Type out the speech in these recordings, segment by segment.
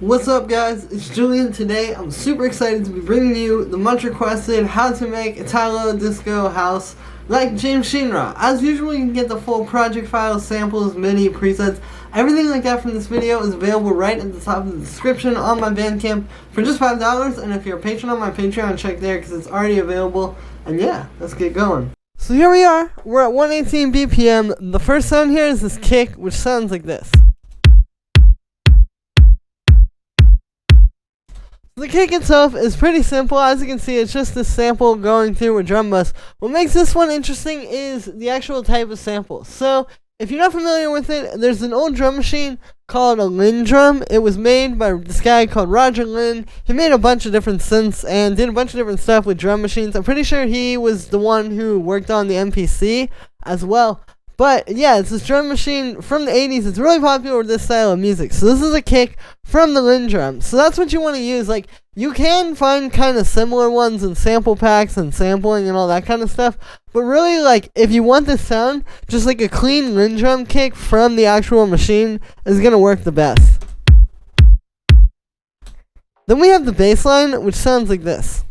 What's up, guys? It's Julian. Today I'm super excited to be bringing you the much requested how to make Italo disco house like James Shinra. As usual, you can get the full project files, samples, MIDI, presets, everything like that from this video is available right at the top of the description on my Bandcamp for just $5. And if you're a patron on my Patreon, check there because it's already available. And yeah, let's get going. So here we are. We're at 118 BPM. The first sound here is this kick, which sounds like this. The kick itself is pretty simple. As you can see, it's just this sample going through a drum bus. What makes this one interesting is the actual type of sample. So, if you're not familiar with it, there's an old drum machine called a Linn drum. It was made by this guy called Roger Linn. He made a bunch of different synths and did a bunch of different stuff with drum machines. I'm pretty sure he was the one who worked on the MPC as well. But yeah, it's this drum machine from the 80s. It's really popular with this style of music. So this is a kick from the Linn drum. So that's what you want to use. Like, you can find kind of similar ones in sample packs and sampling and all that kind of stuff. But really, like, if you want this sound, just like a clean Linn drum kick from the actual machine is going to work the best. Then we have the bass line, which sounds like this.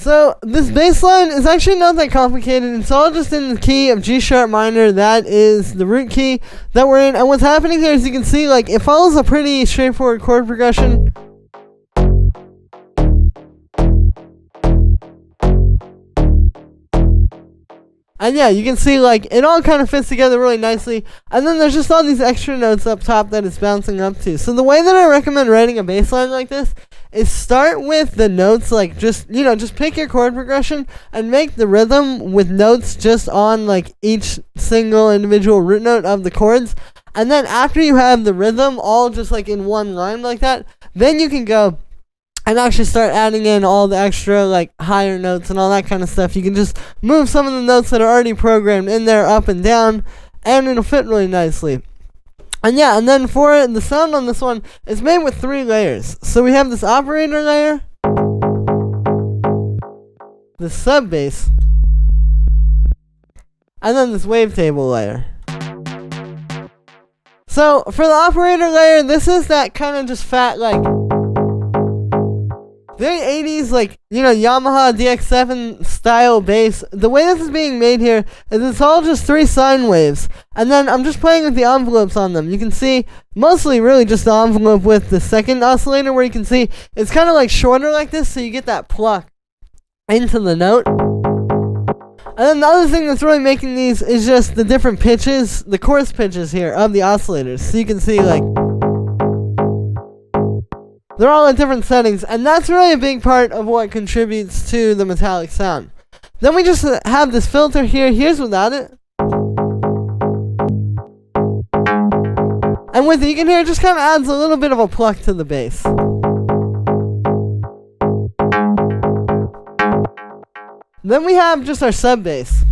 So, this bass line is actually not that complicated. It's all just in the key of G sharp minor. That is the root key that we're in. And what's happening here is you can see, like, it follows a pretty straightforward chord progression. And yeah, you can see, like, it all kind of fits together really nicely. And then there's just all these extra notes up top that it's bouncing up to. So the way that I recommend writing a bass line like this is start with the notes, like, just pick your chord progression and make the rhythm with notes just on, like, each single individual root note of the chords. And then after you have the rhythm all just, like, in one line like that, then you can go and actually start adding in all the extra, like, higher notes and all that kind of stuff. You can just move some of the notes that are already programmed in there up and down, and it'll fit really nicely. And yeah, and then for the sound on this one, it's made with 3 layers. So we have this operator layer, the sub bass, and then this wavetable layer. So for the operator layer, this is that kind of just fat, like, very 80s, like, Yamaha DX7 style bass. The way this is being made here is it's all just 3 sine waves. And then I'm just playing with the envelopes on them. You can see mostly really just the envelope with the second oscillator, where you can see it's kind of like shorter like this, so you get that pluck into the note. And then the other thing that's really making these is just the different pitches, the chorus pitches here of the oscillators. So you can see, like, they're all at different settings, and that's really a big part of what contributes to the metallic sound. Then we just have this filter here. Here's without it. And with it, you can hear it just kind of adds a little bit of a pluck to the bass. Then we have just our sub bass,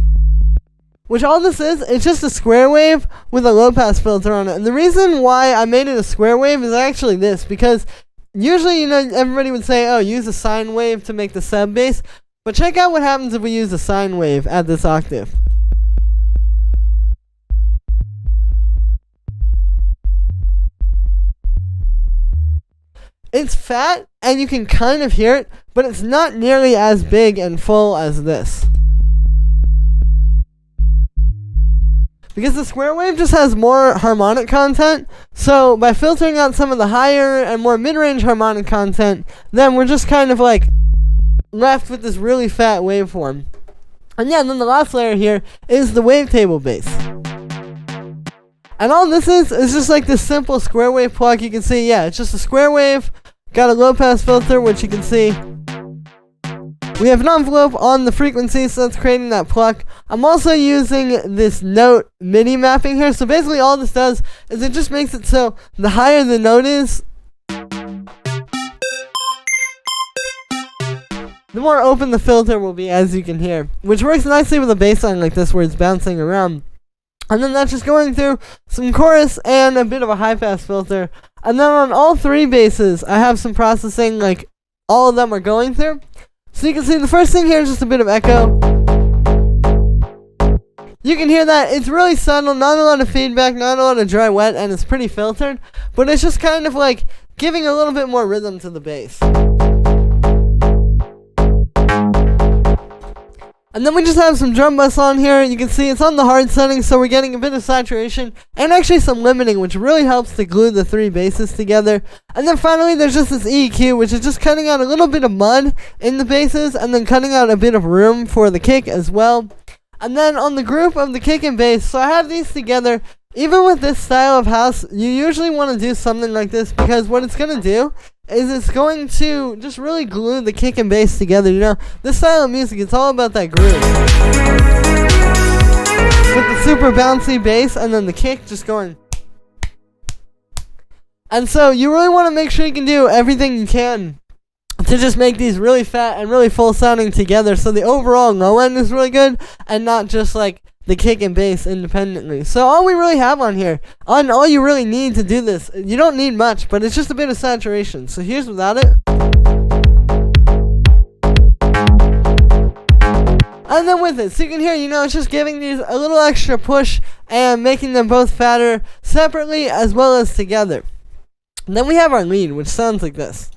which all this is, it's just a square wave with a low pass filter on it. And the reason why I made it a square wave is actually this, because usually, everybody would say, oh, use a sine wave to make the sub bass. But check out what happens if we use a sine wave at this octave. It's fat, and you can kind of hear it, but it's not nearly as big and full as this. Because the square wave just has more harmonic content, so by filtering out some of the higher and more mid-range harmonic content, then we're just kind of, like, left with this really fat waveform. And yeah, and then the last layer here is the wavetable bass. And all this is just like this simple square wave plug. You can see, yeah, it's just a square wave, got a low pass filter, which you can see. We have an envelope on the frequency, so that's creating that pluck. I'm also using this note MIDI mapping here. So basically all this does is it just makes it so the higher the note is, the more open the filter will be, as you can hear. Which works nicely with a bass line like this where it's bouncing around. And then that's just going through some chorus and a bit of a high pass filter And then on all 3 basses, I have some processing, like all of them are going through. So you can see the first thing here is just a bit of echo. You can hear that it's really subtle, not a lot of feedback, not a lot of dry wet, and it's pretty filtered, but it's just kind of like giving a little bit more rhythm to the bass. And then we just have some drum bass on here. You can see it's on the hard setting, so we're getting a bit of saturation and actually some limiting, which really helps to glue the 3 basses together. And then finally, there's just this EQ, which is just cutting out a little bit of mud in the basses and then cutting out a bit of room for the kick as well. And then on the group of the kick and bass, so I have these together. Even with this style of house, you usually want to do something like this, because what it's going to do is it's going to just really glue the kick and bass together. You know, this style of music, it's all about that groove. With the super bouncy bass and then the kick just going. And so you really want to make sure you can do everything you can to just make these really fat and really full sounding together, so the overall low end is really good and not just like the kick and bass independently. So all we really have on here, all you really need to do this, you don't need much, but it's just a bit of saturation. So here's without it. And then with it, so you can hear, you know, it's just giving these a little extra push and making them both fatter separately as well as together. And then we have our lead, which sounds like this.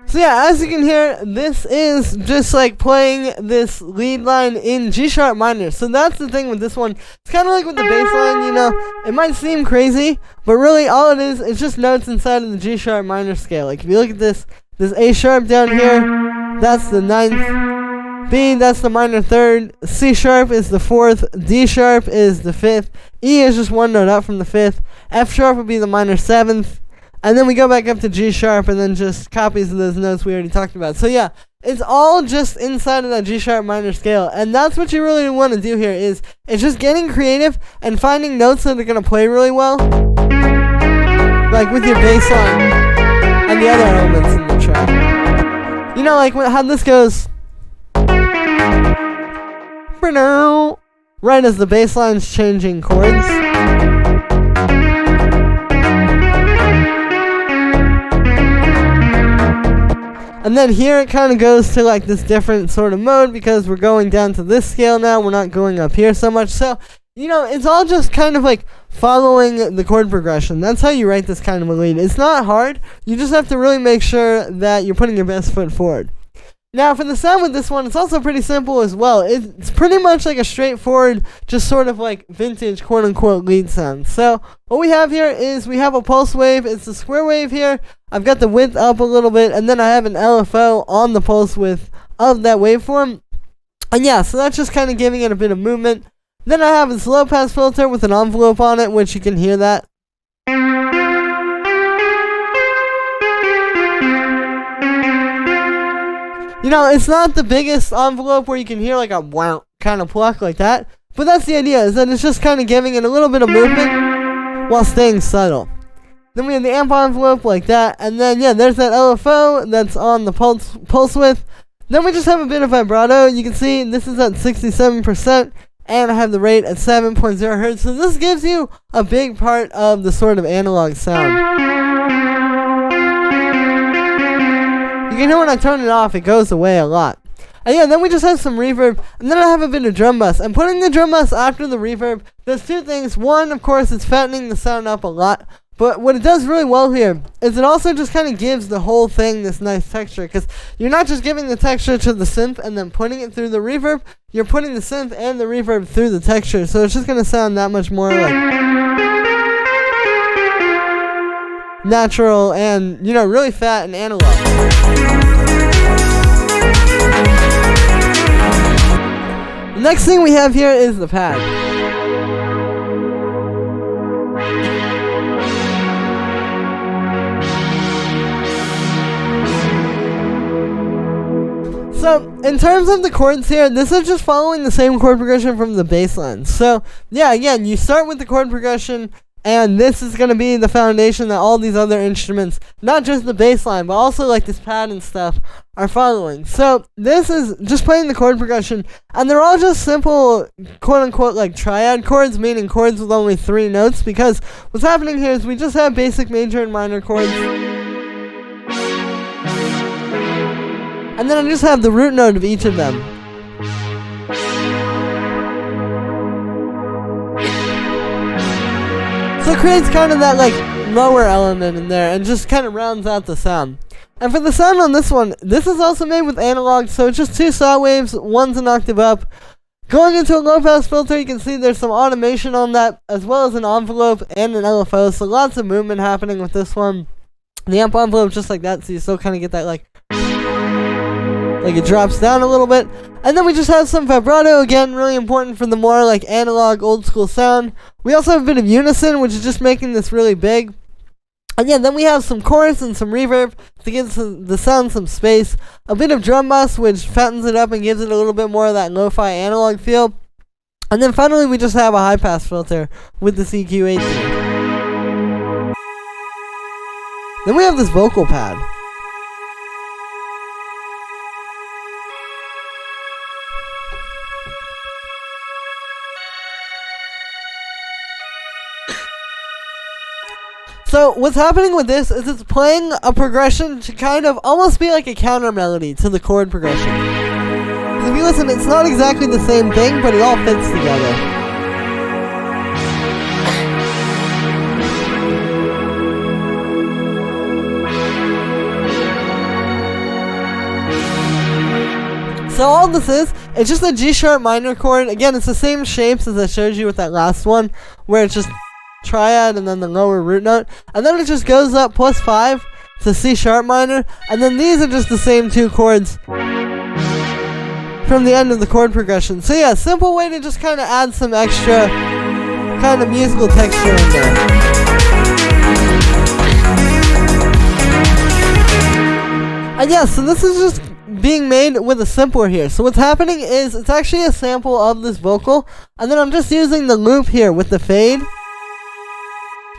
So yeah, as you can hear, this is just like playing this lead line in G sharp minor. So that's the thing with this one. It's kind of like with the bass line, you know, it might seem crazy, but really all it is, it's just notes inside of the G sharp minor scale. Like if you look at this A sharp down here, that's the 9th. B, that's the minor 3rd. C sharp is the 4th. D sharp is the 5th. E is just one note up from the 5th. F sharp would be the minor 7th. And then we go back up to G sharp and then just copies of those notes we already talked about. So yeah, it's all just inside of that G sharp minor scale. And that's what you really want to do here, is it's just getting creative and finding notes that are going to play really well. Like with your bass line and the other elements in the track. You know, like how this goes. Right as the bass line's changing chords. And then here it kind of goes to like this different sort of mode, because we're going down to this scale now. We're not going up here so much. So, you know, it's all just kind of like following the chord progression. That's how you write this kind of a lead. It's not hard. You just have to really make sure that you're putting your best foot forward. Now, for the sound with this one, it's also pretty simple as well. It's pretty much like a straightforward, just sort of like vintage quote-unquote lead sound. So, what we have here is we have a pulse wave. It's a square wave here. I've got the width up a little bit, and then I have an LFO on the pulse width of that waveform. And yeah, so that's just kind of giving it a bit of movement. Then I have this low-pass filter with an envelope on it, which you can hear that. You know, it's not the biggest envelope where you can hear like a wow kind of pluck like that, but that's the idea, is that it's just kind of giving it a little bit of movement while staying subtle. Then we have the amp envelope like that, and then yeah, there's that LFO that's on the pulse width. Then we just have a bit of vibrato. You can see this is at 67%, and I have the rate at 7.0 Hz, so this gives you a big part of the sort of analog sound. You can hear when I turn it off, it goes away a lot. And yeah, then we just have some reverb, and then I have a bit of drum bass. And putting the drum bass after the reverb does two things. One, of course, it's fattening the sound up a lot. But what it does really well here is it also just kind of gives the whole thing this nice texture. Because you're not just giving the texture to the synth and then putting it through the reverb. You're putting the synth and the reverb through the texture. So it's just going to sound that much more like natural and, you know, really fat and analog. The next thing we have here is the pad. So, in terms of the chords here, this is just following the same chord progression from the bass line. So, yeah, again, you start with the chord progression, And this is going to be the foundation that all these other instruments, not just the bass line, but also like this pad and stuff, are following. So this is just playing the chord progression, and they're all just simple, quote-unquote, like triad chords, meaning chords with only 3 notes, because what's happening here is we just have basic major and minor chords. And then I just have the root note of each of them. So it creates kind of that like lower element in there and just kind of rounds out the sound. And for the sound on this one, this is also made with analog, so it's just 2 saw waves, one's an octave up. Going into a low pass filter, you can see there's some automation on that, as well as an envelope and an LFO, so lots of movement happening with this one. The amp envelope just like that, so you still kind of get that like it drops down a little bit. And then we just have some vibrato, again, really important for the more like analog, old school sound. We also have a bit of unison, which is just making this really big. And yeah, then we have some chorus and some reverb to give the sound some space. A bit of drum bus, which fattens it up and gives it a little bit more of that lo-fi analog feel. And then finally, we just have a high pass filter with the CQ18. Then we have this vocal pad. So what's happening with this is it's playing a progression to kind of almost be like a counter melody to the chord progression. If you listen, it's not exactly the same thing, but it all fits together. So all this is, it's just a G sharp minor chord. Again, it's the same shapes as I showed you with that last one, where it's just triad and then the lower root note, and then it just goes up +5 to C sharp minor, and then these are just the same 2 chords from the end of the chord progression. So yeah, simple way to just kind of add some extra kind of musical texture in there. And yeah, so this is just being made with a sampler here. So what's happening is it's actually a sample of this vocal, and then I'm just using the loop here with the fade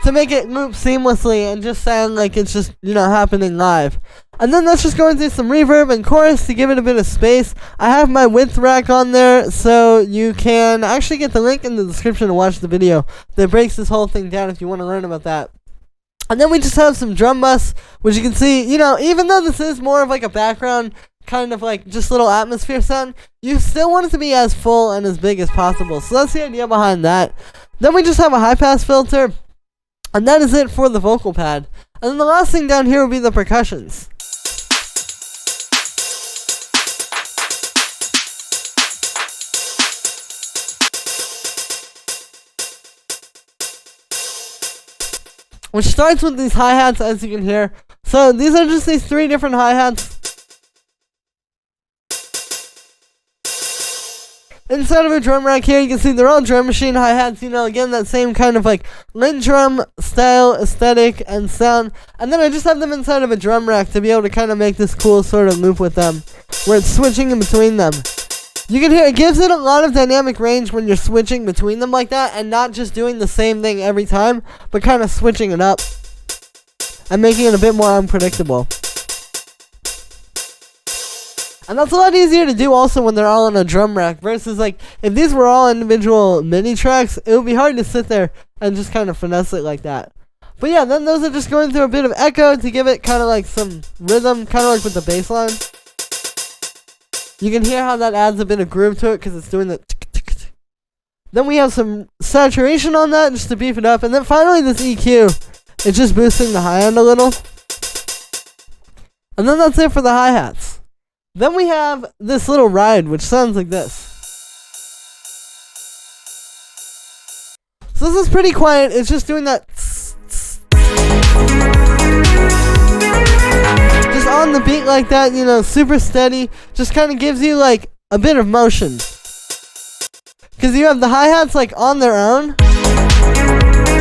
to make it loop seamlessly and just sound like it's just, you know, happening live. And then that's just going through some reverb and chorus to give it a bit of space. I have my width rack on there, so you can actually get the link in the description to watch the video that breaks this whole thing down if you want to learn about that. And then we just have some drum bus, which you can see, you know, even though this is more of like a background, kind of like just little atmosphere sound, you still want it to be as full and as big as possible. So that's the idea behind that. Then we just have a high pass filter. And that is it for the vocal pad. And then the last thing down here will be the percussions. Which starts with these hi-hats, as you can hear. So these are just these 3 different hi-hats inside of a drum rack here. You can see they're all drum machine hi-hats, you know, again, that same kind of like Lin drum style, aesthetic, and sound. And then I just have them inside of a drum rack to be able to kind of make this cool sort of loop with them, where it's switching in between them. You can hear it gives it a lot of dynamic range when you're switching between them like that, and not just doing the same thing every time, but kind of switching it up and making it a bit more unpredictable. And that's a lot easier to do also when they're all on a drum rack, versus like if these were all individual MIDI tracks, it would be hard to sit there and just kind of finesse it like that. But yeah, then those are just going through a bit of echo to give it kind of like some rhythm, kind of like with the bass line. You can hear how that adds a bit of groove to it because it's doing the tick. Then we have some saturation on that just to beef it up. And then finally this EQ, it's just boosting the high end a little. And then that's it for the hi-hats. Then we have this little ride, which sounds like this. So this is pretty quiet. It's just doing that. Just on the beat like that, you know, super steady. Just kind of gives you like a bit of motion. Because you have the hi-hats like on their own.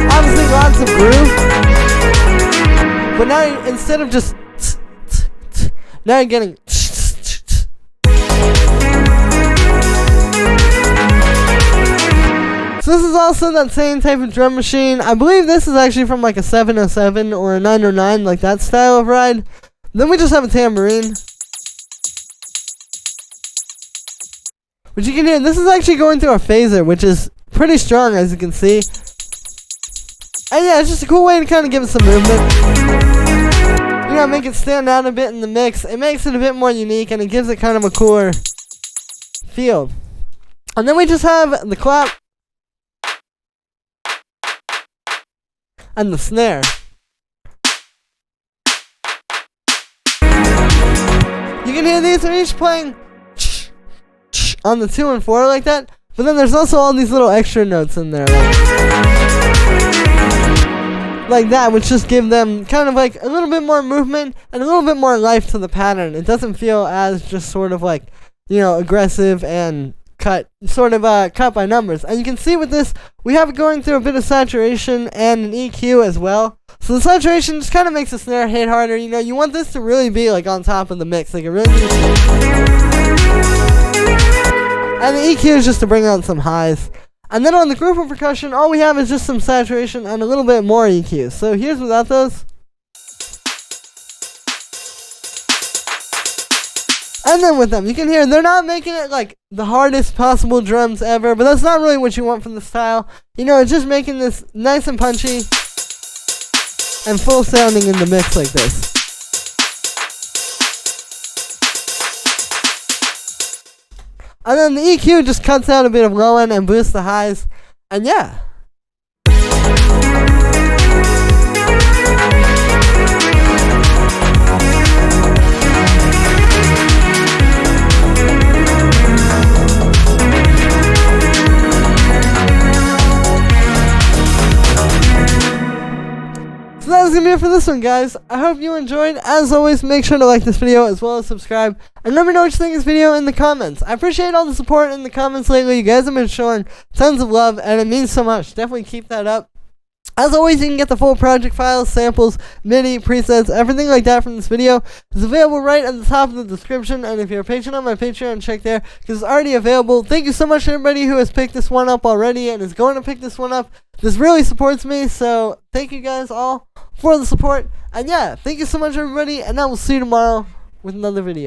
Obviously lots of groove. But now instead of just now you're getting. So this is also that same type of drum machine. I believe this is actually from like a 707 or a 909, like that style of ride. Then we just have a tambourine. But you can hear, this is actually going through a phaser, which is pretty strong, as you can see. And yeah, it's just a cool way to kind of give it some movement. You know, make it stand out a bit in the mix. It makes it a bit more unique, and it gives it kind of a cooler feel. And then we just have the clap and the snare. You can hear these are each playing on the 2 and 4 like that, but then there's also all these little extra notes in there like that, which just give them kind of like a little bit more movement and a little bit more life to the pattern. It doesn't feel as just sort of like, you know, aggressive and cut by numbers. And you can see with this, we have it going through a bit of saturation and an EQ as well. So the saturation just kind of makes the snare hit harder. You know, you want this to really be like on top of the mix, like it really needs to. And the EQ is just to bring out some highs. And then on the group of percussion, all we have is just some saturation and a little bit more EQ. So here's without those. And then with them, you can hear they're not making it like the hardest possible drums ever, but that's not really what you want from the style. You know, it's just making this nice and punchy and full sounding in the mix like this. And then the EQ just cuts out a bit of low end and boosts the highs. And yeah. So that was going to be it for this one, guys. I hope you enjoyed. As always, make sure to like this video as well as subscribe. And let me know what you think of this video in the comments. I appreciate all the support in the comments lately. You guys have been showing tons of love, and it means so much. Definitely keep that up. As always, you can get the full project files, samples, MIDI, presets, everything like that from this video. It's available right at the top of the description, and if you're a patron on my Patreon, check there, because it's already available. Thank you so much to everybody who has picked this one up already and is going to pick this one up. This really supports me, so thank you guys all for the support. And yeah, thank you so much, everybody, and I will see you tomorrow with another video.